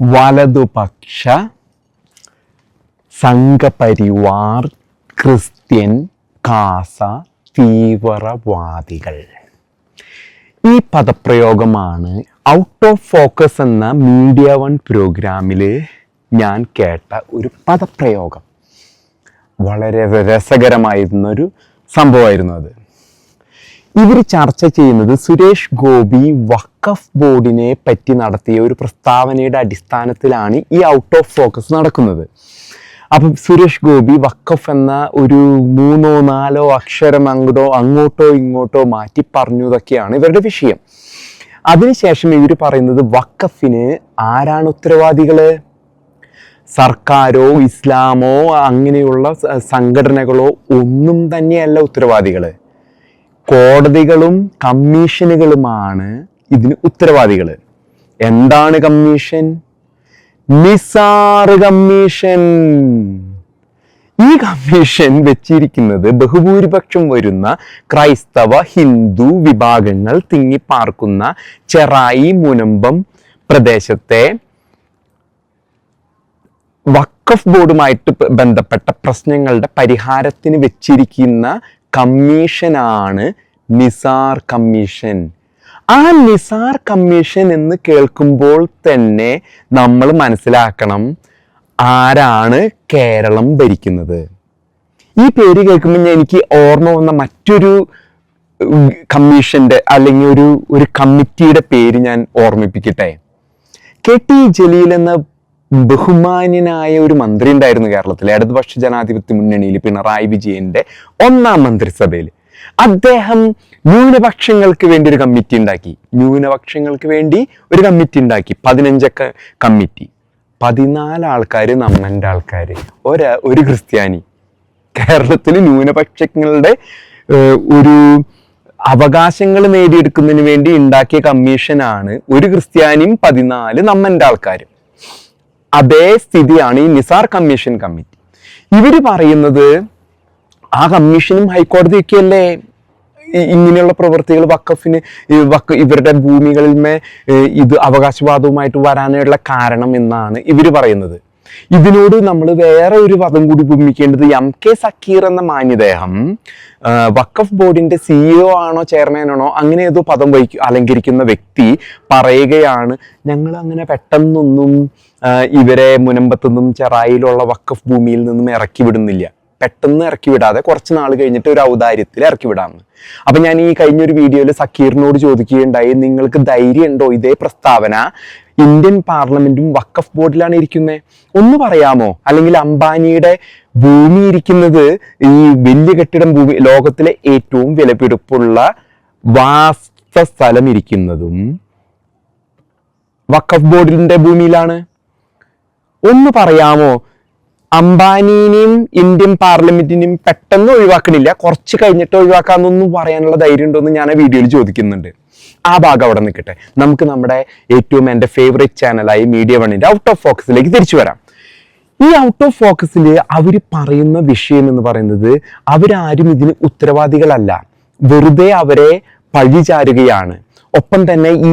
വലതുപക്ഷ സംഘപരിവാർ ക്രിസ്ത്യൻ കാസ തീവ്രവാദികൾ. ഈ പദപ്രയോഗമാണ് ഔട്ട് ഓഫ് ഫോക്കസ് എന്ന മീഡിയ വൺ പ്രോഗ്രാമിൽ ഞാൻ കേട്ട ഒരു പദപ്രയോഗം. വളരെ രസകരമായിരുന്നൊരു സംഭവമായിരുന്നു അത്. ഇവർ ചർച്ച ചെയ്യുന്നത് സുരേഷ് ഗോപി വഖഫ് ബോർഡിനെ പറ്റി നടത്തിയ ഒരു പ്രസ്താവനയുടെ അടിസ്ഥാനത്തിലാണ് ഈ ഔട്ട് ഓഫ് ഫോക്കസ് നടക്കുന്നത്. അപ്പം സുരേഷ് ഗോപി വഖഫ് എന്ന ഒരു 3-4 അക്ഷരം അങ്ങോട്ടോ ഇങ്ങോട്ടോ മാറ്റി പറഞ്ഞതൊക്കെയാണ് ഇവരുടെ വിഷയം. അതിനുശേഷം ഇവർ പറയുന്നത് വഖഫിന് ആരാണ് ഉത്തരവാദികൾ? സർക്കാരോ ഇസ്ലാമോ അങ്ങനെയുള്ള സംഘടനകളോ ഒന്നും തന്നെയല്ല ഉത്തരവാദികൾ. കോടതികളും കമ്മീഷനുകളുമാണ് ഇതിന് ഉത്തരവാദികൾ. എന്താണ് കമ്മീഷൻ? നിസാർ കമ്മീഷൻ. ഈ കമ്മീഷൻ വെച്ചിരിക്കുന്നത് ബഹുഭൂരിപക്ഷം വരുന്ന ക്രൈസ്തവ ഹിന്ദു വിഭാഗങ്ങൾ തിങ്ങിപ്പാർക്കുന്ന ചെറായി മുനമ്പം പ്രദേശത്തെ വഖഫ് ബോർഡുമായിട്ട് ബന്ധപ്പെട്ട പ്രശ്നങ്ങളുടെ പരിഹാരത്തിന് വെച്ചിരിക്കുന്ന കമ്മീഷനാണ് നിസാർ കമ്മീഷൻ. ആ നിസാർ കമ്മീഷൻ എന്ന് കേൾക്കുമ്പോൾ തന്നെ നമ്മൾ മനസ്സിലാക്കണം ആരാണ് കേരളം ഭരിക്കുന്നത്. ഈ പേര് കേൾക്കുമ്പോൾ എനിക്ക് ഓർമ്മ വന്ന മറ്റൊരു കമ്മീഷന്റെ അല്ലെങ്കിൽ ഒരു കമ്മിറ്റിയുടെ പേര് ഞാൻ ഓർമ്മിപ്പിക്കട്ടെ. KT ജലീൽ എന്ന ബഹുമാന്യനായ ഒരു മന്ത്രി ഉണ്ടായിരുന്നു കേരളത്തിലെ ഇടതുപക്ഷ ജനാധിപത്യ മുന്നണിയിൽ പിണറായി വിജയന്റെ 1ാം മന്ത്രിസഭയിൽ. അദ്ദേഹം ന്യൂനപക്ഷങ്ങൾക്ക് വേണ്ടി ഒരു കമ്മിറ്റി ഉണ്ടാക്കി. 15 കമ്മിറ്റി, 14 ആൾക്കാർ നമ്മൻ്റെ ആൾക്കാർ, ഒരു ക്രിസ്ത്യാനി. കേരളത്തിൽ ന്യൂനപക്ഷങ്ങളുടെ ഒരു അവകാശങ്ങൾ നേടിയെടുക്കുന്നതിന് വേണ്ടി ഉണ്ടാക്കിയ കമ്മീഷനാണ് ഒരു ക്രിസ്ത്യാനിയും 14 നമ്മൻ്റെ ആൾക്കാരും. അതേ സ്ഥിതിയാണ് ഈ നിസാർ കമ്മീഷൻ കമ്മിറ്റി. ഇവര് പറയുന്നത് ആ കമ്മീഷനും ഹൈക്കോടതിയൊക്കെ അല്ലേ ഇങ്ങനെയുള്ള പ്രവൃത്തികൾ വഖഫിന് ഇവരുടെ ഭൂമികളിന്മേ ഇത് അവകാശവാദവുമായിട്ട് വരാനുള്ള കാരണം എന്നാണ് ഇവര് പറയുന്നത്. ഇതിനോട് നമ്മൾ വേറെ ഒരു പദം കൂടി ഉപമിക്കേണ്ടത് MK സക്കീർ എന്ന മാന്യദേഹം വഖഫ് ബോർഡിന്റെ CEO ആണോ ചെയർമാനാണോ അങ്ങനെ ഏതോ പദം അലങ്കരിക്കുന്ന വ്യക്തി പറയുകയാണ്, ഞങ്ങൾ അങ്ങനെ പെട്ടെന്നൊന്നും ഇവരെ മുനമ്പത്തുനിന്നും ചെറായിലുള്ള വഖഫ് ഭൂമിയിൽ നിന്നും ഇറക്കി വിടുന്നില്ല. പെട്ടെന്ന് ഇറക്കി വിടാതെ കുറച്ച് നാൾ കഴിഞ്ഞിട്ട് ഒരു ഔദാര്യത്തിൽ ഇറക്കി വിടാമെന്ന്. അപ്പൊ ഞാൻ ഈ കഴിഞ്ഞൊരു വീഡിയോയിൽ സക്കീറിനോട് ചോദിക്കുകയുണ്ടായി, നിങ്ങൾക്ക് ധൈര്യം ഉണ്ടോ ഇതേ പ്രസ്താവന ഇന്ത്യൻ പാർലമെന്റും വഖഫ് ബോർഡിലാണ് ഇരിക്കുന്നത് ഒന്ന് പറയാമോ? അല്ലെങ്കിൽ അംബാനിയുടെ ഭൂമി ഇരിക്കുന്നത് ഈ വലിയ കെട്ടിടം ഭൂമി, ലോകത്തിലെ ഏറ്റവും വിലപിടിപ്പുള്ള വാസസ്ഥലം ഇരിക്കുന്നതും വഖഫ് ബോർഡിന്റെ ഭൂമിയിലാണ്. ഒന്ന് പറയാമോ? അംബാനിനെയും ഇന്ത്യൻ പാർലമെന്റിനെയും പെട്ടെന്ന് ഒഴിവാക്കണില്ല, കുറച്ച് കഴിഞ്ഞിട്ട് ഒഴിവാക്കാന്നൊന്നും പറയാനുള്ള ധൈര്യം ഉണ്ടോയെന്ന് ഞാൻ ആ വീഡിയോയിൽ ചോദിക്കുന്നുണ്ട്. ആ ഭാഗം അവിടെ നിൽക്കട്ടെ. നമുക്ക് നമ്മുടെ എൻ്റെ ഫേവറേറ്റ് ചാനലായി മീഡിയ വണ്ണിന്റെ ഔട്ട് ഓഫ് ഫോക്കസിലേക്ക് തിരിച്ചു വരാം. ഈ ഔട്ട് ഓഫ് ഫോക്കസിൽ അവർ പറയുന്ന വിഷയം എന്ന് പറയുന്നത് അവരാരും ഇതിന് ഉത്തരവാദികളല്ല, വെറുതെ അവരെ പഴിചാരുകയാണ്. ഒപ്പം തന്നെ ഈ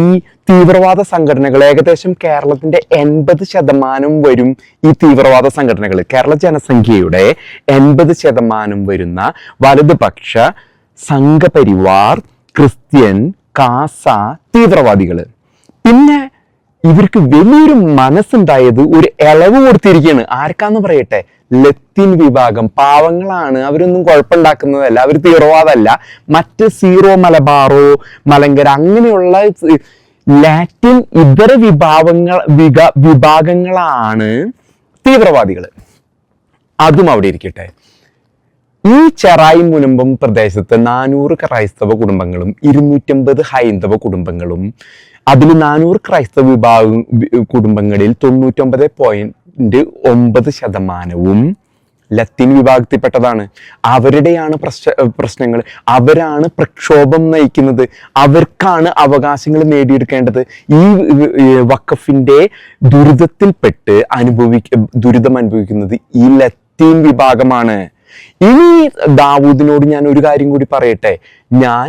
തീവ്രവാദ സംഘടനകൾ ഏകദേശം കേരളത്തിന്റെ 80% വരും. ഈ തീവ്രവാദ സംഘടനകൾ കേരള ജനസംഖ്യയുടെ 80% വരുന്ന വലതുപക്ഷ സംഘപരിവാർ ക്രിസ്ത്യൻ കാസ തീവ്രവാദികൾ. പിന്നെ ഇവർക്ക് വലിയൊരു മനസ്സുണ്ടായത് ഒരു ഇളവ് കൊടുത്തിരിക്കുകയാണ്. ആർക്കാന്ന് പറയട്ടെ? ലത്തീൻ വിഭാഗം പാവങ്ങളാണ്, അവരൊന്നും കുഴപ്പമുണ്ടാക്കുന്നതല്ല, അവർ തീവ്രവാദമല്ല. മറ്റ് സീറോ മലബാറോ മലങ്കര അങ്ങനെയുള്ള ലാറ്റിൻ ഇതര വിഭാഗങ്ങളാണ് തീവ്രവാദികൾ. അതും അവിടെ ഇരിക്കട്ടെ. ഈ ചെറായി മുനമ്പം പ്രദേശത്ത് 400 ക്രൈസ്തവ കുടുംബങ്ങളും 250 ഹൈന്ദവ കുടുംബങ്ങളും, അതിൽ 400 ക്രൈസ്തവ കുടുംബങ്ങളിൽ 99.9% ലത്തീൻ വിഭാഗത്തിൽപ്പെട്ടതാണ്. അവരുടെയാണ് പ്രശ്നങ്ങൾ, അവരാണ് പ്രക്ഷോഭം നയിക്കുന്നത്, അവർക്കാണ് അവകാശങ്ങൾ നേടിയെടുക്കേണ്ടത്. ഈ വഖഫിന്റെ ദുരിതത്തിൽപ്പെട്ട് ദുരിതം അനുഭവിക്കുന്നത് ഈ ലത്തീൻ വിഭാഗമാണ്. ഇനി ദാവൂദിനോട് ഞാൻ ഒരു കാര്യം കൂടി പറയട്ടെ. ഞാൻ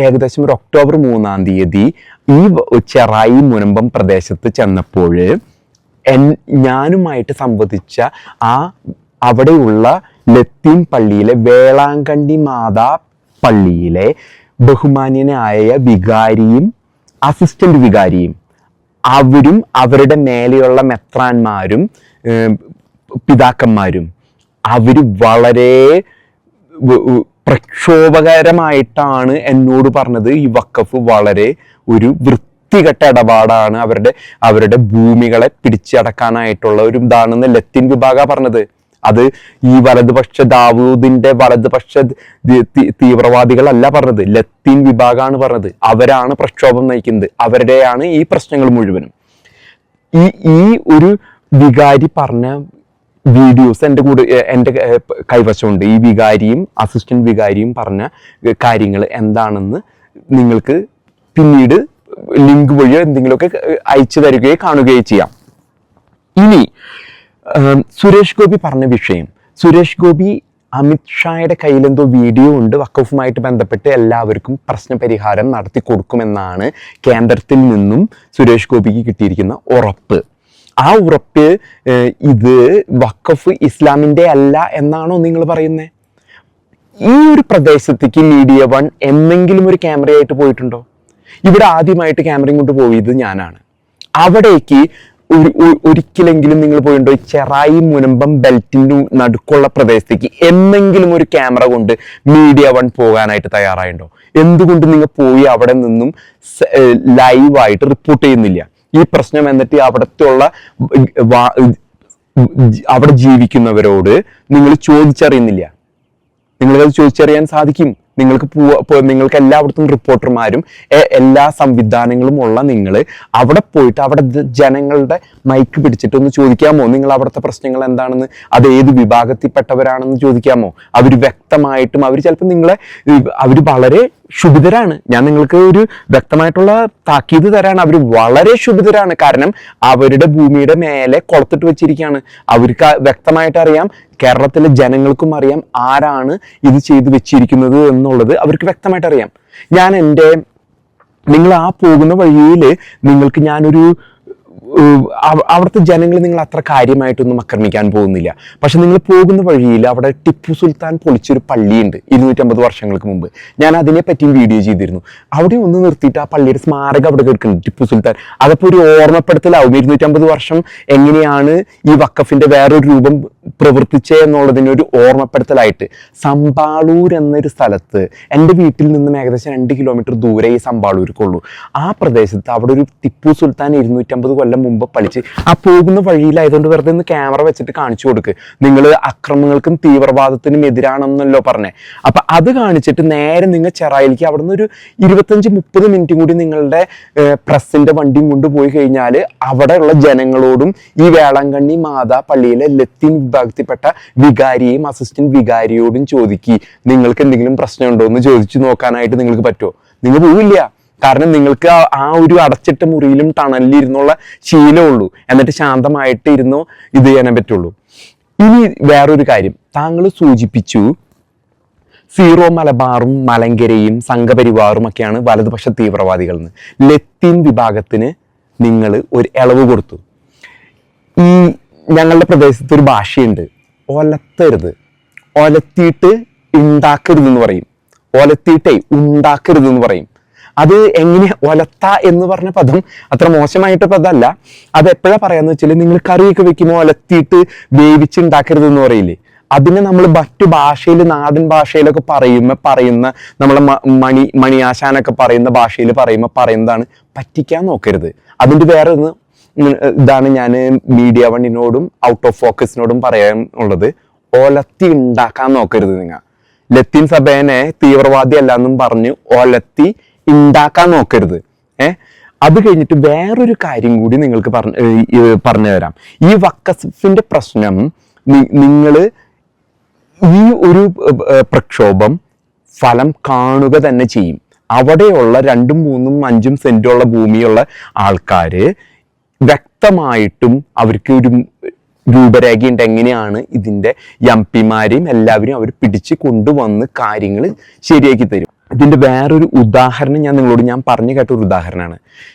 ഏകദേശം ഒരു ഒക്ടോബർ 3-ാം തീയതി ഈ ചെറായി മുനമ്പം പ്രദേശത്ത് ചെന്നപ്പോൾ ഞാനുമായിട്ട് സംവദിച്ച അവിടെയുള്ള ലത്തീൻ പള്ളിയിലെ വേളാങ്കണ്ണി മാതാ പള്ളിയിലെ ബഹുമാന്യനായ വികാരിയും അസിസ്റ്റന്റ് വികാരിയും അവരും അവരുടെ മേലെയുള്ള മെത്രാന്മാരും പിതാക്കന്മാരും അവർ വളരെ പ്രക്ഷോഭകരമായിട്ടാണ് എന്നോട് പറഞ്ഞത്. ഈ വഖഫ് വളരെ ഒരു വൃത്തികെട്ട ഇടപാടാണ്, അവരുടെ ഭൂമികളെ പിടിച്ചടക്കാനായിട്ടുള്ള ഒരു ഇതാണെന്ന് ലത്തീൻ വിഭാഗ പറഞ്ഞത്. അത് ഈ വലതുപക്ഷ ദാവൂദിന്റെ വലതുപക്ഷ തീവ്രവാദികളല്ല പറഞ്ഞത്, ലത്തീൻ വിഭാഗമാണ് പറഞ്ഞത്. അവരാണ് പ്രക്ഷോഭം നയിക്കുന്നത്, അവരുടെയാണ് ഈ പ്രശ്നങ്ങൾ മുഴുവനും. ഈ ഒരു വികാരി പറഞ്ഞ വീഡിയോസ് എൻ്റെ കൈവശമുണ്ട്. ഈ വികാരിയും അസിസ്റ്റന്റ് വികാരിയും പറഞ്ഞ കാര്യങ്ങൾ എന്താണെന്ന് നിങ്ങൾക്ക് പിന്നീട് ലിങ്ക് വഴിയോ എന്തെങ്കിലുമൊക്കെ അയച്ചു തരികയോ കാണുകയോ ചെയ്യാം. ഇനി സുരേഷ് ഗോപി പറഞ്ഞ വിഷയം, സുരേഷ് ഗോപി അമിത്ഷായുടെ കയ്യിലെന്തോ വീഡിയോ ഉണ്ട് വഖഫുമായിട്ട് ബന്ധപ്പെട്ട് എല്ലാവർക്കും പ്രശ്നപരിഹാരം നടത്തി കൊടുക്കുമെന്നാണ് കേന്ദ്രത്തിൽ നിന്നും സുരേഷ് ഗോപിക്ക് കിട്ടിയിരിക്കുന്ന ഉറപ്പ്. ആ ഉറപ്പ് ഇത് വഖഫ് ഇസ്ലാമിൻ്റെ അല്ല എന്നാണോ നിങ്ങൾ പറയുന്നത്? ഈ ഒരു പ്രദേശത്തേക്ക് മീഡിയ വൺ എന്തെങ്കിലും ഒരു ക്യാമറയായിട്ട് പോയിട്ടുണ്ടോ? ഇവിടെ ആദ്യമായിട്ട് ക്യാമറയും കൊണ്ട് പോയത് ഞാനാണ്. അവിടേക്ക് ഒരിക്കലെങ്കിലും നിങ്ങൾ പോയിട്ടുണ്ടോ? ചെറായി മുനമ്പം ബെൽറ്റിൻ്റെ നടുക്കുള്ള പ്രദേശത്തേക്ക് എന്തെങ്കിലും ഒരു ക്യാമറ കൊണ്ട് മീഡിയ വൺ പോകാനായിട്ട് തയ്യാറായിട്ടുണ്ടോ? എന്തുകൊണ്ട് നിങ്ങൾ പോയി അവിടെ നിന്നും ലൈവായിട്ട് റിപ്പോർട്ട് ചെയ്യുന്നില്ല? ഈ പ്രശ്നം എന്നിട്ട് അവിടെ ജീവിക്കുന്നവരോട് നിങ്ങൾ ചോദിച്ചറിയുന്നില്ല. നിങ്ങൾക്കത് ചോദിച്ചറിയാൻ സാധിക്കും. നിങ്ങൾക്ക് എല്ലായിടത്തും റിപ്പോർട്ടർമാരും എല്ലാ സംവിധാനങ്ങളും ഉള്ള നിങ്ങൾ അവിടെ പോയിട്ട് അവിടെ ജനങ്ങളുടെ മൈക്ക് പിടിച്ചിട്ട് ഒന്ന് ചോദിക്കാമോ നിങ്ങൾ അവിടുത്തെ പ്രശ്നങ്ങൾ എന്താണെന്ന്, അത് ഏത് വിഭാഗത്തിൽപ്പെട്ടവരാണെന്ന് ചോദിക്കാമോ? അവർ വ്യക്തമായിട്ടും അവർ ചിലപ്പോൾ അവർ വളരെ ക്ഷുഭിതരാണ്. ഞാൻ നിങ്ങൾക്ക് ഒരു വ്യക്തമായിട്ടുള്ള താക്കീത് തരാണ്. അവർ വളരെ ക്ഷുഭിതരാണ്. കാരണം അവരുടെ ഭൂമിയുടെ മേലെ കൊളത്തിട്ട് വെച്ചിരിക്കുകയാണ്. അവർക്ക് വ്യക്തമായിട്ട് അറിയാം, കേരളത്തിലെ ജനങ്ങൾക്കും അറിയാം ആരാണ് ഇത് ചെയ്തു വെച്ചിരിക്കുന്നത് എന്നുള്ളത് അവർക്ക് വ്യക്തമായിട്ട് അറിയാം. നിങ്ങൾ ആ പോകുന്ന വഴിയിൽ നിങ്ങൾക്ക് ഞാനൊരു അവിടുത്തെ ജനങ്ങൾ നിങ്ങൾ അത്ര കാര്യമായിട്ടൊന്നും ആക്രമിക്കാൻ പോകുന്നില്ല. പക്ഷെ നിങ്ങൾ പോകുന്ന വഴിയിൽ അവിടെ ടിപ്പു സുൽത്താൻ പൊളിച്ചൊരു പള്ളിയുണ്ട് 250 വർഷങ്ങൾക്ക് മുമ്പ്. ഞാൻ അതിനെ പറ്റിയും വീഡിയോ ചെയ്തിരുന്നു. അവിടെ ഒന്ന് നിർത്തിയിട്ട് ആ പള്ളിയുടെ സ്മാരകം അവിടെ കിടക്കുന്നുണ്ട്, ടിപ്പു സുൽത്താൻ. അതപ്പോൾ ഒരു ഓർമ്മപ്പെടുത്തലാവും 250 വർഷം എങ്ങനെയാണ് ഈ വഖഫിന്റെ വേറൊരു രൂപം പ്രവർത്തിച്ചേ എന്നുള്ളതിന് ഒരു ഓർമ്മപ്പെടുത്തലായിട്ട്. സമ്പാളൂർ എന്നൊരു സ്ഥലത്ത് എൻ്റെ വീട്ടിൽ നിന്നും ഏകദേശം 2 കിലോമീറ്റർ ദൂരെ ഈ സമ്പാളൂർക്കുള്ളൂ. ആ പ്രദേശത്ത് അവിടെ ഒരു ടിപ്പു സുൽത്താൻ 250 കൊല്ലം മുമ്പ് പഠിച്ച് ആ പോകുന്ന വഴിയിലായതുകൊണ്ട് വെറുതെ ഒന്ന് ക്യാമറ വെച്ചിട്ട് കാണിച്ചു കൊടുക്ക്. നിങ്ങൾ അക്രമങ്ങൾക്കും തീവ്രവാദത്തിനും എതിരാണെന്നല്ലോ പറഞ്ഞേ. അപ്പൊ അത് കാണിച്ചിട്ട് നേരെ നിങ്ങൾ ചെറായിലേക്ക് അവിടെ നിന്ന് ഒരു 25-30 മിനിറ്റ് കൂടി നിങ്ങളുടെ പ്രസിന്റെ വണ്ടിയും കൊണ്ടുപോയി കഴിഞ്ഞാൽ അവിടെയുള്ള ജനങ്ങളോടും ഈ വേളാങ്കണ്ണി മാതാ പള്ളിയിലെ ലത്തീൻ വിഭാഗത്തിൽപ്പെട്ട വികാരിയെയും അസിസ്റ്റന്റ് വികാരിയോടും ചോദിക്കി നിങ്ങൾക്ക് എന്തെങ്കിലും പ്രശ്നമുണ്ടോ എന്ന് ചോദിച്ചു നോക്കാനായിട്ട് നിങ്ങൾക്ക് പറ്റുമോ? നിങ്ങൾ പോവില്ല. കാരണം നിങ്ങൾക്ക് ആ ഒരു അടച്ചിട്ട മുറിയിലും ടണലിലും ഇരുന്നുള്ള ശീലമുള്ളൂ. എന്നിട്ട് ശാന്തമായിട്ട് ഇരുന്നോ ഇത് ചെയ്യാനേ പറ്റുള്ളൂ. ഇനി വേറൊരു കാര്യം താങ്കൾ സൂചിപ്പിച്ചു, സീറോ മലബാറും മലങ്കരയും സംഘപരിവാറും ഒക്കെയാണ് വലതുപക്ഷ തീവ്രവാദികൾ എന്ന്. ലത്തീൻ വിഭാഗത്തിന് നിങ്ങൾ ഒരു ഇളവ് കൊടുത്തു. ഈ ഞങ്ങളുടെ പ്രദേശത്ത് ഒരു ഭാഷയുണ്ട്, ഒലത്തരുത്, ഒലത്തിയിട്ട് ഉണ്ടാക്കരുത് എന്ന് പറയും. ഒലത്തിയിട്ടേ ഉണ്ടാക്കരുത് എന്ന് പറയും. അത് എങ്ങനെ ഒലത്ത എന്ന് പറഞ്ഞ പദം അത്ര മോശമായിട്ട് പദമല്ല. അത് എപ്പോഴാ പറയാന്ന് വെച്ചാൽ നിങ്ങൾ കറിയൊക്കെ വെക്കുമ്പോൾ ഒലത്തിയിട്ട് വേവിച്ചുണ്ടാക്കരുത് എന്ന് പറയില്ലേ, അതിനെ നമ്മൾ മറ്റു ഭാഷയിൽ നാടൻ ഭാഷയിലൊക്കെ പറയുന്ന നമ്മളെ മണിയാശാനൊക്കെ പറയുന്ന ഭാഷയിൽ പറയുന്നതാണ് പറ്റിക്കാൻ നോക്കരുത്. അതിൻ്റെ വേറെ ഒന്ന് ഇതാണ് ഞാൻ മീഡിയ വണ്ണിനോടും ഔട്ട് ഓഫ് ഫോക്കസിനോടും പറയാനുള്ളത്. ഒലത്തി ഉണ്ടാക്കാൻ നോക്കരുത്. നിങ്ങൾ ലത്തീൻ സഭേനെ തീവ്രവാദി അല്ലാന്നും പറഞ്ഞ് ഒലത്തി ഉണ്ടാക്കാൻ നോക്കരുത്. അത് കഴിഞ്ഞിട്ട് വേറൊരു കാര്യം കൂടി നിങ്ങൾക്ക് പറഞ്ഞു തരാം. ഈ വഖഫിന്റെ പ്രശ്നം നിങ്ങൾ ഈ ഒരു പ്രക്ഷോഭം ഫലം കാണുക തന്നെ ചെയ്യും. അവിടെയുള്ള 2, 3, 5 സെന്റുള്ള ഭൂമിയുള്ള ആൾക്കാര് വ്യക്തമായിട്ടും അവർക്ക് ഒരു രൂപരേഖയുണ്ട് എങ്ങനെയാണ് ഇതിന്റെ എംപിമാരെയും എല്ലാവരും അവർ പിടിച്ച് കൊണ്ടുവന്ന് കാര്യങ്ങൾ ശരിയാക്കി തരും. ഇതിന്റെ വേറൊരു ഉദാഹരണം ഞാൻ പറഞ്ഞു കേട്ട ഒരു ഉദാഹരണമാണ്.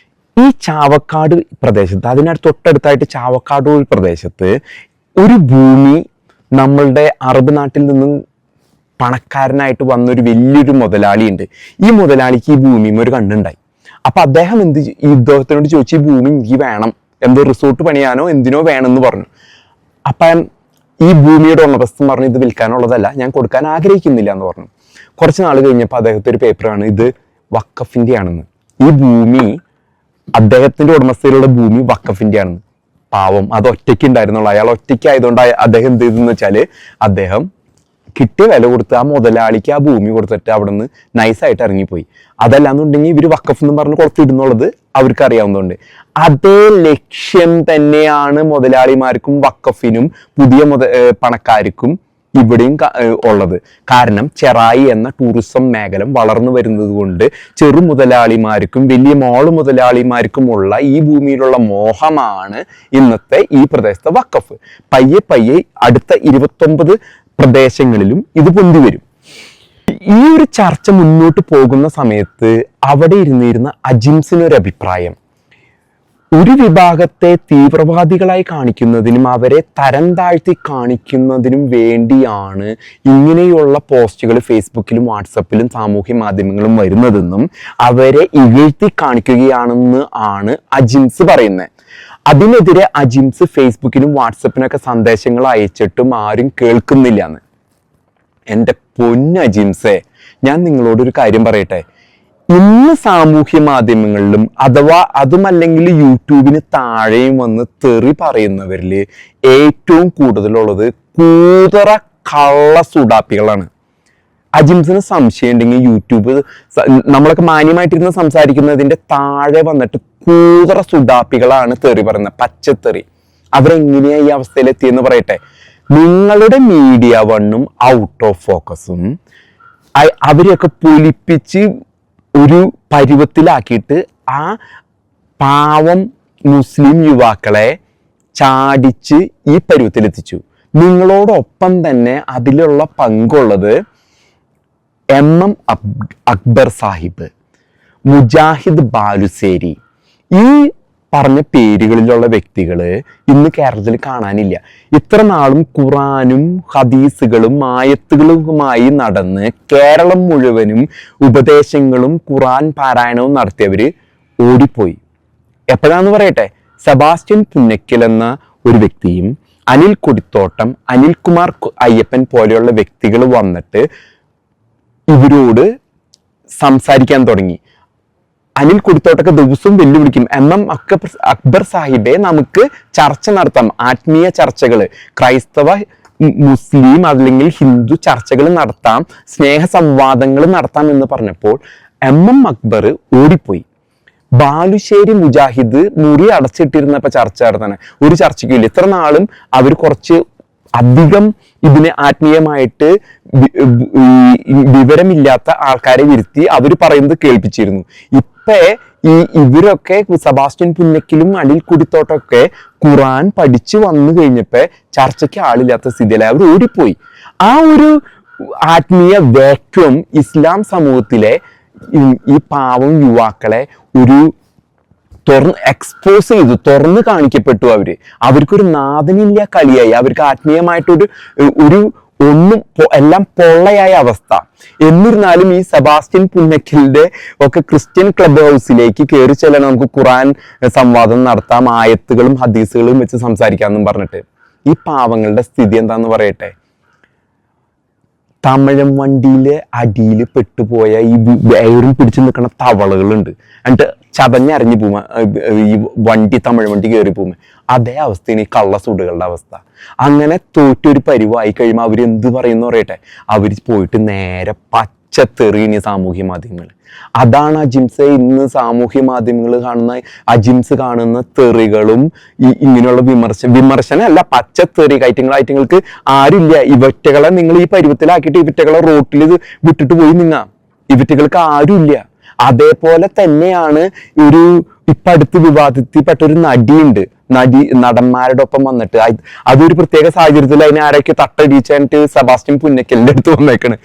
ഈ ചാവക്കാട് പ്രദേശത്ത്, അതിനടുത്ത് തൊട്ടടുത്തായിട്ട് ചാവക്കാട് ഒരു പ്രദേശത്ത് ഒരു ഭൂമി നമ്മളുടെ അറബ് നാട്ടിൽ നിന്നും പണക്കാരനായിട്ട് വന്നൊരു വലിയൊരു മുതലാളിയുണ്ട്. ഈ മുതലാളിക്ക് ഈ ഭൂമിയും ഒരു കണ്ണുണ്ടായി. അപ്പൊ അദ്ദേഹം ഇദ്ദേഹത്തിനോട് ചോദിച്ചു, ഈ ഭൂമി എനിക്ക് വേണം, എന്തോ റിസോർട്ട് പണിയാനോ എന്തിനോ വേണമെന്ന് പറഞ്ഞു. അപ്പം ഈ ഭൂമിയുടെ ഉടമസ്ഥൻ പറഞ്ഞു, ഇത് വിൽക്കാനുള്ളതല്ല, ഞാൻ കൊടുക്കാൻ ആഗ്രഹിക്കുന്നില്ല എന്ന് പറഞ്ഞു. കുറച്ച് നാൾ കഴിഞ്ഞപ്പോൾ അദ്ദേഹത്തെ ഒരു പേപ്പറാണ് ഇത് വഖഫിന്റെ ആണെന്ന്. ഈ ഭൂമി അദ്ദേഹത്തിന്റെ ഉടമസ്ഥയിലുള്ള ഭൂമി വഖഫിന്റെ ആണെന്ന്. പാവം, അത് ഒറ്റയ്ക്ക് ഉണ്ടായിരുന്നുള്ളൂ. അയാൾ ഒറ്റയ്ക്ക് ആയതുകൊണ്ട് അദ്ദേഹം എന്ത് ചെയ്തെന്ന് വെച്ചാല്, അദ്ദേഹം കിട്ടിയ വില കൊടുത്ത് ആ മുതലാളിക്ക് ആ ഭൂമി കൊടുത്തിട്ട് അവിടെ നിന്ന് നൈസായിട്ട് ഇറങ്ങിപ്പോയി. അതല്ലാന്നുണ്ടെങ്കിൽ ഇവര് വഖഫ് എന്ന് പറഞ്ഞ് കൊടുത്തിടുന്നുള്ളത് അവർക്ക് അറിയാവുന്നതുകൊണ്ട്. അതേ ലക്ഷ്യം തന്നെയാണ് മുതലാളിമാർക്കും വഖഫിനും പുതിയ പണക്കാർക്കും ഇവിടെയും ഉള്ളത്. കാരണം ചെറായി എന്ന ടൂറിസം മേഖല വളർന്നു വരുന്നത് കൊണ്ട് ചെറു മുതലാളിമാർക്കും വലിയ മോള് മുതലാളിമാർക്കുമുള്ള ഈ ഭൂമിയിലുള്ള മോഹമാണ് ഇന്നത്തെ ഈ പ്രദേശത്തെ വഖഫ്. പയ്യെ പയ്യെ അടുത്ത 29 പ്രദേശങ്ങളിലും ഇത് പൊന്തി വരും. ഈ ഒരു ചർച്ച മുന്നോട്ട് പോകുന്ന സമയത്ത് അവിടെ ഇരുന്നിരുന്ന അജിംസിനൊരു അഭിപ്രായം, ഒരു വിഭാഗത്തെ തീവ്രവാദികളായി കാണിക്കുന്നതിനും അവരെ തരം താഴ്ത്തി കാണിക്കുന്നതിനും വേണ്ടിയാണ് ഇങ്ങനെയുള്ള പോസ്റ്റുകൾ ഫേസ്ബുക്കിലും വാട്സപ്പിലും സാമൂഹ്യ മാധ്യമങ്ങളും വരുന്നതെന്നും അവരെ ഇകഴ്ത്തി കാണിക്കുകയാണെന്ന് ആണ് അജിംസ് പറയുന്നത്. അതിനെതിരെ അജിംസ് ഫേസ്ബുക്കിലും വാട്സപ്പിനൊക്കെ സന്ദേശങ്ങൾ അയച്ചിട്ടും ആരും കേൾക്കുന്നില്ല എന്ന്. എൻ്റെ പൊന്ന് അജിംസേ, ഞാൻ നിങ്ങളോടൊരു കാര്യം പറയട്ടെ. ഇന്ന് സാമൂഹ്യ മാധ്യമങ്ങളിലും അഥവാ അതുമല്ലെങ്കിൽ യൂട്യൂബിന് താഴെയും വന്ന് തെറി പറയുന്നവരിൽ ഏറ്റവും കൂടുതലുള്ളത് കൂതറ കള്ള സുഡാപ്പികളാണ്. അജിംസിന് സംശയം ഉണ്ടെങ്കിൽ യൂട്യൂബ് നമ്മളൊക്കെ മാന്യമായിട്ടിരുന്ന് സംസാരിക്കുന്നതിന്റെ താഴെ വന്നിട്ട് കൂതറ സുഡാപ്പികളാണ് തെറി പറയുന്നത്, പച്ചത്തെറി. അവരെങ്ങനെയാ ഈ അവസ്ഥയിൽ എത്തിയെന്ന് പറയട്ടെ. നിങ്ങളുടെ മീഡിയ വണ്ണും ഔട്ട് ഓഫ് ഫോക്കസും അവരെയൊക്കെ പൊലിപ്പിച്ച് ഒരു പരുവത്തിലാക്കിയിട്ട് ആ പാവം മുസ്ലിം യുവാക്കളെ ചാടിച്ച് ഈ പരുവത്തിലെത്തിച്ചു. നിങ്ങളോടൊപ്പം തന്നെ അതിലുള്ള പങ്കുള്ളത് MM അക്ബർ സാഹിബ്, മുജാഹിദ് ബാലുശ്ശേരി, ഈ പറഞ്ഞ പേരുകളിലുള്ള വ്യക്തികള് ഇന്ന് കേരളത്തിൽ കാണാനില്ല. ഇത്ര നാളും ഖുറാനും ഹദീസുകളും ആയത്തുകളുമായി നടന്ന് കേരളം മുഴുവനും ഉപദേശങ്ങളും ഖുറാൻ പാരായണവും നടത്തിയവര് ഓടിപ്പോയി. എപ്പോഴാന്ന് പറയട്ടെ, സെബാസ്റ്റ്യൻ പുന്നക്കൽ എന്ന ഒരു വ്യക്തിയും അനിൽ കൊടിത്തോട്ടം, അനിൽകുമാർ അയ്യപ്പൻ പോലെയുള്ള വ്യക്തികൾ വന്നിട്ട് ഇവരോട് സംസാരിക്കാൻ തുടങ്ങി. അനിൽ കൊടിത്തോട്ടൊക്കെ ദിവസവും വെല്ലുവിളിക്കും, MM അക്ബർ സാഹിബെ നമുക്ക് ചർച്ച നടത്താം, ആത്മീയ ചർച്ചകൾ, ക്രൈസ്തവ മുസ്ലിം അല്ലെങ്കിൽ ഹിന്ദു ചർച്ചകൾ നടത്താം, സ്നേഹ സംവാദങ്ങൾ നടത്താം എന്ന് പറഞ്ഞപ്പോൾ MM അക്ബർ ഓടിപ്പോയി. ബാലുശ്ശേരി മുജാഹിദ് മുറി അടച്ചിട്ടിരുന്നപ്പോ ചർച്ച നടത്താൻ ഒരു ചർച്ചയ്ക്കില്ല. ഇത്ര നാളും അവർ കുറച്ച് അധികം ഇതിനെ ആത്മീയമായിട്ട് വിവരമില്ലാത്ത ആൾക്കാരെ വരുത്തി അവർ പറയുന്നത് കേൾപ്പിച്ചിരുന്നു. ഇവരൊക്കെ സെബാസ്റ്റ്യൻ പുന്നക്കലും അനിൽ കൊടിത്തോട്ടൊക്കെ ഖുറാൻ പഠിച്ചു വന്നു കഴിഞ്ഞപ്പോ ചർച്ചയ്ക്ക് ആളില്ലാത്ത സ്ഥിതിയിലായി അവർ ഓടിപ്പോയി. ആ ഒരു ആത്മീയ വാക്വം ഇസ്ലാം സമൂഹത്തിലെ ഈ പാവം യുവാക്കളെ ഒരു എക്സ്പോസ് ചെയ്തു, തുറന്ന് കാണിക്കപ്പെട്ടു. അവർക്കൊരു നാഥനില്ല കളിയായി, അവർക്ക് ആത്മീയമായിട്ടൊരു ഒന്നും എല്ലാം പൊള്ളയായ അവസ്ഥ. എന്നിരുന്നാലും ഈ സെബാസ്റ്റ്യൻ പുന്നക്കലിന്റെ ഒക്കെ ക്രിസ്ത്യൻ ക്ലബ് ഹൗസിലേക്ക് കയറി ചെല്ലാൻ നമുക്ക് ഖുറാൻ സംവാദം നടത്താം, ആയത്തുകളും ഹദീസുകളും വെച്ച് സംസാരിക്കാമെന്നും പറഞ്ഞിട്ട് ഈ പാവങ്ങളുടെ സ്ഥിതി എന്താന്ന് പറയട്ടെ. തമിഴം വണ്ടിയിലെ അടിയിൽ പെട്ടുപോയ ഈ വയറും പിടിച്ചു നിൽക്കുന്ന തവളകളുണ്ട്, എന്നിട്ട് ചതഞ്ഞരഞ്ഞു പോവുക ഈ വണ്ടി, തമിഴ് വണ്ടി കയറി പോകുമ്പോൾ. അതേ അവസ്ഥയാണ് ഈ കള്ള സുടുകളുടെ അവസ്ഥ. അങ്ങനെ തോറ്റൊരു പരിവായി കഴിയുമ്പോൾ അവർ എന്ത് പറയുന്നു പറയട്ടെ, അവർ പോയിട്ട് നേരെ പച്ചത്തെറിയാണ് ഈ സാമൂഹ്യ മാധ്യമങ്ങൾ. അതാണ് അജിംസ് ഇന്ന് സാമൂഹ്യ മാധ്യമങ്ങൾ കാണുന്ന, അജിംസ് കാണുന്ന തെറികളും ഇങ്ങനെയുള്ള വിമർശനമല്ല, പച്ചത്തെറി. ഐറ്റങ്ങൾക്ക് ആരുമില്ല. ഇവറ്റകളെ നിങ്ങൾ ഈ പരുവത്തിലാക്കിയിട്ട് ഇവറ്റകളെ റോട്ടിൽ വിട്ടിട്ട് പോയി നിങ്ങാം. ഇവറ്റകൾക്ക് ആരുമില്ല. അതേപോലെ തന്നെയാണ് ഇപ്പൊ അടുത്ത് വിവാദത്തിൽപ്പെട്ട ഒരു നടിയുണ്ട്. നടന്മാരുടെ ഒപ്പം വന്നിട്ട് അതൊരു പ്രത്യേക സാഹചര്യത്തിൽ അതിനെ ആരൊക്കെ തട്ടടിച്ചായിട്ട് സെബാസ്റ്റ്യൻ പുന്നക്കലിന്റെ അടുത്ത് വന്നേക്കാണ്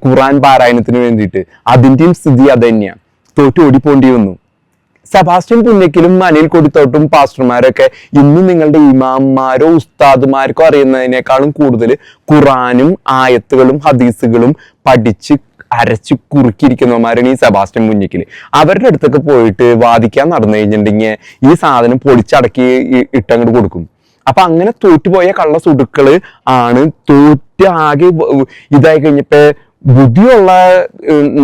ഖുറാൻ പാരായണത്തിന് വേണ്ടിയിട്ട്. അതിന്റെയും സ്ഥിതി അത് തന്നെയാണ്. തോറ്റ് ഓടിപ്പോണ്ടി വന്നു. സെബാസ്റ്റ്യൻ പുന്നക്കലും അനിൽ കൊടിത്തോട്ടും പാസ്റ്റർമാരൊക്കെ ഇന്ന് നിങ്ങളുടെ ഇമാംമാരോ ഉസ്താദുമാർക്കോ അറിയുന്നതിനേക്കാളും കൂടുതൽ ഖുറാനും ആയത്തുകളും ഹദീസുകളും പഠിച്ച് അരച്ച് കുറുക്കിയിരിക്കുന്നവന്മാരാണ് ഈ സെബാസ്റ്റ്യൻ പുന്നക്കല്. അവരുടെ അടുത്തൊക്കെ പോയിട്ട് വാദിക്കാൻ നടന്നു കഴിഞ്ഞിട്ടുണ്ടെങ്കിൽ ഈ സാധനം പൊളിച്ചടക്കി ഇട്ടങ്ങോട്ട് കൊടുക്കും. അപ്പൊ അങ്ങനെ തോറ്റുപോയ കള്ള സുടുക്കള് ആണ് ആകെ ഇതായി കഴിഞ്ഞപ്പോ ബുദ്ധിയുള്ള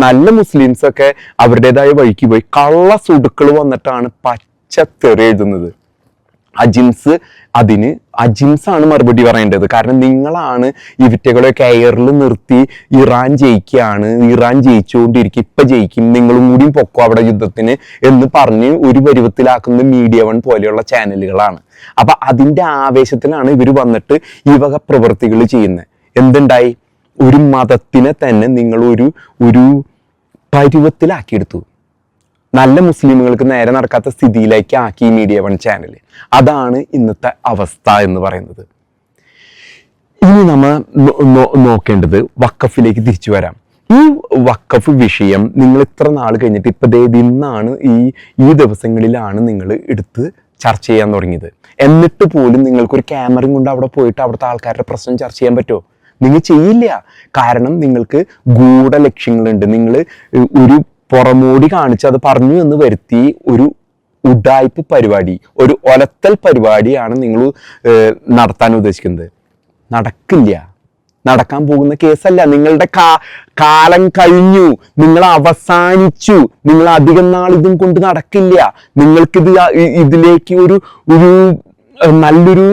നല്ല മുസ്ലിംസ് ഒക്കെ അവരുടേതായ വഴിക്ക് പോയി കള്ള സുടുക്കൾ വന്നിട്ടാണ് പച്ചത്തെറി എഴുതുന്നത്. അജിൻസാണ് മറുപടി പറയേണ്ടത്. കാരണം നിങ്ങളാണ് ഇവറ്റകളൊക്കെ എയറിൽ നിർത്തി ഇറാൻ ജയിക്കുകയാണ്, ഇറാൻ ജയിച്ചുകൊണ്ടിരിക്കും, ഇപ്പൊ ജയിക്കും, നിങ്ങളും കൂടിയും പൊക്കോ അവിടെ യുദ്ധത്തിന് എന്ന് പറഞ്ഞ് ഒരു പരുവത്തിലാക്കുന്ന മീഡിയ വൺ പോലെയുള്ള ചാനലുകളാണ്. അപ്പൊ അതിന്റെ ആവേശത്തിലാണ് ഇവർ വന്നിട്ട് ഈ വക പ്രവൃത്തികൾ ചെയ്യുന്നത്. എന്തുണ്ടായി? ഒരു മതത്തിനെ തന്നെ നിങ്ങൾ ഒരു പരുവത്തിലാക്കിയെടുത്തു. നല്ല മുസ്ലിമുകൾക്ക് നേരെ നടക്കാത്ത സ്ഥിതിയിലേക്ക് ആക്കി മീഡിയ വൺ ചാനൽ. അതാണ് ഇന്നത്തെ അവസ്ഥ എന്ന് പറയുന്നത്. ഇനി നമ്മൾ നോക്കേണ്ടത് വഖഫിലേക്ക് തിരിച്ചു വരാം. ഈ വഖഫ് വിഷയം നിങ്ങൾ ഇത്ര നാൾ കഴിഞ്ഞിട്ട് ഇപ്പൊ ഇന്നാണ് ഈ ദിവസങ്ങളിലാണ് നിങ്ങൾ എടുത്ത് ചർച്ച ചെയ്യാൻ തുടങ്ങിയത്. എന്നിട്ട് പോലും നിങ്ങൾക്കൊരു ക്യാമറയും കൊണ്ട് അവിടെ പോയിട്ട് അവിടുത്തെ ആൾക്കാരുടെ പ്രശ്നം ചർച്ച ചെയ്യാൻ പറ്റുമോ? നിങ്ങൾ ചെയ്യില്ല. കാരണം നിങ്ങൾക്ക് ഗൂഢലക്ഷ്യങ്ങളുണ്ട്. നിങ്ങൾ ഒരു പുറമോടി കാണിച്ച് അത് പറഞ്ഞു എന്ന് വരുത്തി ഒരു ഉഡായ്പ പരിപാടി, ഒരു ഒലത്തൽ പരിപാടിയാണ് നിങ്ങൾ നടത്താൻ ഉദ്ദേശിക്കുന്നത്. നടക്കില്ല, നടക്കാൻ പോകുന്ന കേസല്ല. നിങ്ങളുടെ കാലം കഴിഞ്ഞു, നിങ്ങൾ അവസാനിച്ചു. നിങ്ങൾ അധികം നാൾ ഇതും കൊണ്ട് നടക്കില്ല. നിങ്ങൾക്കിത് ഇതിലേക്ക് ഒരു നല്ലൊരു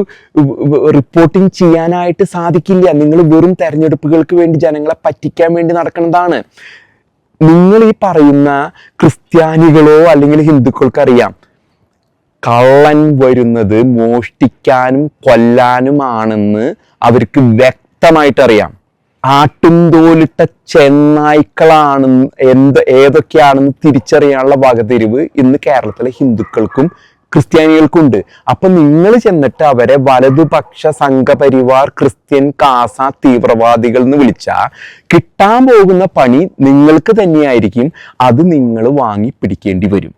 റിപ്പോർട്ടിങ് ചെയ്യാനായിട്ട് സാധിക്കില്ല. നിങ്ങൾ വെറും തെരഞ്ഞെടുപ്പുകൾക്ക് വേണ്ടി ജനങ്ങളെ പറ്റിക്കാൻ വേണ്ടി നടക്കുന്നതാണ്. നിങ്ങൾ ഈ പറയുന്ന ക്രിസ്ത്യാനികളോ അല്ലെങ്കിൽ ഹിന്ദുക്കൾക്കറിയാം കള്ളൻ വരുന്നത് മോഷ്ടിക്കാനും കൊല്ലാനുമാണെന്ന് അവർക്ക് വ്യക്തമായിട്ടറിയാം. ആട്ടുംതോലിട്ട ചെന്നായ്ക്കളാണെന്ന് ഏതൊക്കെയാണെന്ന് തിരിച്ചറിയാനുള്ള വകതിരിവ് ഇന്ന് കേരളത്തിലെ ഹിന്ദുക്കൾക്കും ക്രിസ്ത്യാനികൾക്കുണ്ട്. അപ്പൊ നിങ്ങൾ ചെന്നിട്ട് അവരെ വലതുപക്ഷ സംഘപരിവാർ ക്രിസ്ത്യൻ കാസ തീവ്രവാദികൾ എന്ന് വിളിച്ചാൽ കിട്ടാൻ പോകുന്ന പണി നിങ്ങൾക്ക് തന്നെയായിരിക്കും. അത് നിങ്ങൾ വാങ്ങി പിടിക്കേണ്ടി വരും.